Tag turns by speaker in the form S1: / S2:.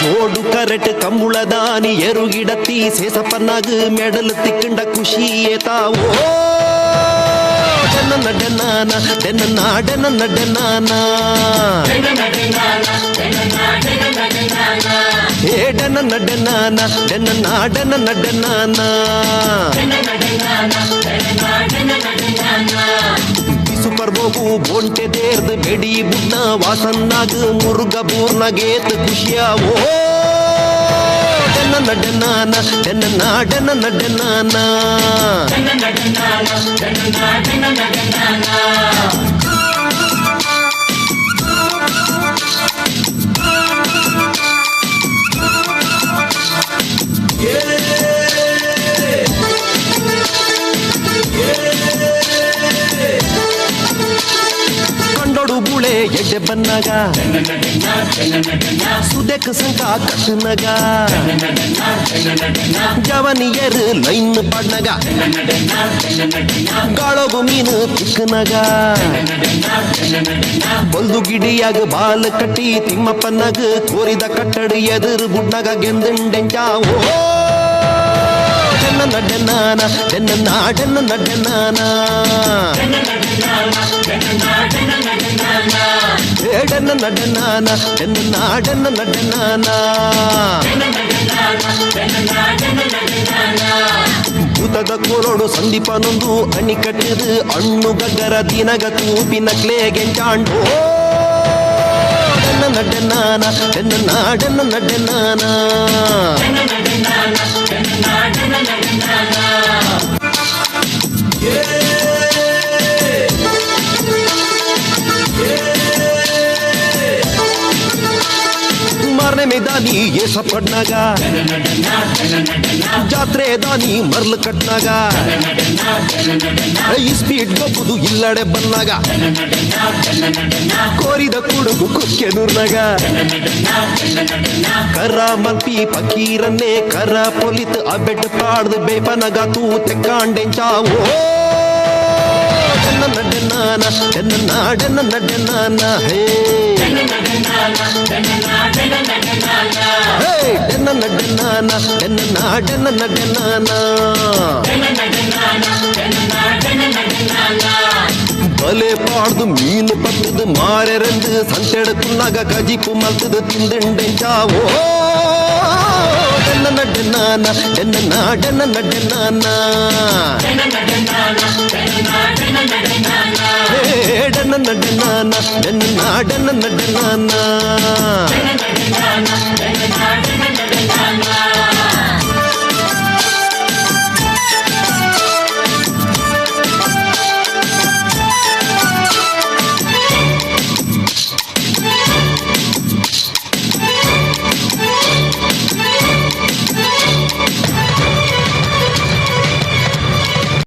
S1: ಜೋಡು correct ಕಂಬುಳದಾನಿ ಎರುಗಿಡತಿ ಸೇಸಪ್ಪನಾಗ medal ತಿಕ್ಕಂಡ ಖುಷಿ ಏತಾವೋ ಡೆನ್ನ ಡೆನ್ನಾನ ಡೆನ್ನ ಡೆನ್ನ ಡೆನ್ನಾನ ಏ ಡೆನ್ನ ಡೆನ್ನಾನ ಡೆನ್ನ ಡೆನ್ನ ಡೆನ್ನಾನ ಸೂಪರ್ ಬೋಗು ಬೋಂಟೆ ದೇರ್ದ ಬೆಡಿ ಬುಡ್ನ ವಾಸನ್ನಾಗ ಮುರುಗ ಬೂರ್ನಾಗೇತ್ ಖುಷಿಯಾವೋ ಡೆನ್ನ ಡೆನ್ನಾನ ಡೆನ್ನ ಡೆನ್ನ ಡೆನ್ನಾನ ಕಂಡೋಡು ಬುಳೆ ಎಡ್ಡೆ ಬನ್ನಾಗ ಸುದೆಕ್ ಸಂಕ ಕಟ್ಟನಗ ಜವನಿಯರು ಲೈನ್ ಪಡ್ನಗ ಗಾಳೋಗು ಮೀನು ತಿಕ್ಕನಗ ಬಲ್ದು ಗಿಡಿಯಾಗ ಬಾಲ್ ಕಟ್ಟಿ ತಿಮ್ಮಪ್ಪನಾಗ ಕೋರಿದ ಕಟ್ಟಡಿ ಎದುರು ಬುಡ್ನಗ ಗೆಂದಂಡೆಂಚಾವೋ ಡೆನ್ನ ಡೆನ್ನಾನ ಡೆನ್ನ ಡೆನ್ನ ಡೆನ್ನಾನ ಏ ಡೆನ್ನ ಡೆನ್ನಾನ ಡೆನ್ನ ಡೆನ್ನ ಡೆನ್ನಾನ ಭೂತದ ಕೋರೋಡು ಸಂದೀಪನೊಂದು ಅಣಿ ಕಟ್ಟಿದು ಹಣ್ಣು ಗಗ್ಗರ ದಿನಗ ತೂಪಿನ ಕ್ಲೇಗೆಂಚಾಂಡು ಡೆನ್ನ ಡೆನ್ನಾನ ಡೆನ್ನ ಡೆನ್ನ ಡೆನ್ನಾನ ಮಾರನೇ ಮೇದಾನಿ ಏಸ ಪಡ್ನಾಗ ಜಾತ್ರೆ ದಾನಿ ಮರ್ಲು ಕಟ್ನಾಗ ಈ ಸ್ಪೀಡ್ ಗೊಬ್ಬುದು ಇಲ್ಲಡೆ ಬನ್ನಾಗ ಕೋರಿದ ಕುಡುಗು ಕುಕ್ಕೆನೂರ್ನಾಗ ಕರ ಮಲ್ಪಿ ಪಕೀರನ್ನೇ ಕರ ಪೊಲಿತ್ ಅಬೆಡ್ ಪಾಡ್ದು ಬೇಪನಗ ತೂ ತೆಕ್ಕಾಂಡೆಂಚಾವೋ ಡೆನ್ನ ಡೆನ್ನಾನ ಡೆನ್ನ ಡೆನ್ನ ಡೆನ್ನಾನ ಹೇ ಡೆನ್ನ ಡೆನ್ನಾನ ಡೆನ್ನ ಡೆನ್ನ ಡೆನ್ನಾನ ಬಲೆ ಪಾಡ್ದು ಮೀನು ಪತ್ತದು ಮಾರೆರೆಂದು ಸಂತೆಡ್ಕುನ್ನಾಗ ಕಜಿಪು ಮಲ್ತದು ತಿಂದೆಂಡೆಂಚಾವೋ ಡೆನ್ನ ಡೆನ್ನಾನ ಡೆನ್ನ ಡೆನ್ನ ಡೆನ್ನಾನ ಡೆನ್ನ ಡೆನ್ನಾನ ಡೆನ್ನ ಡೆನ್ನ ಡೆನ್ನಾನ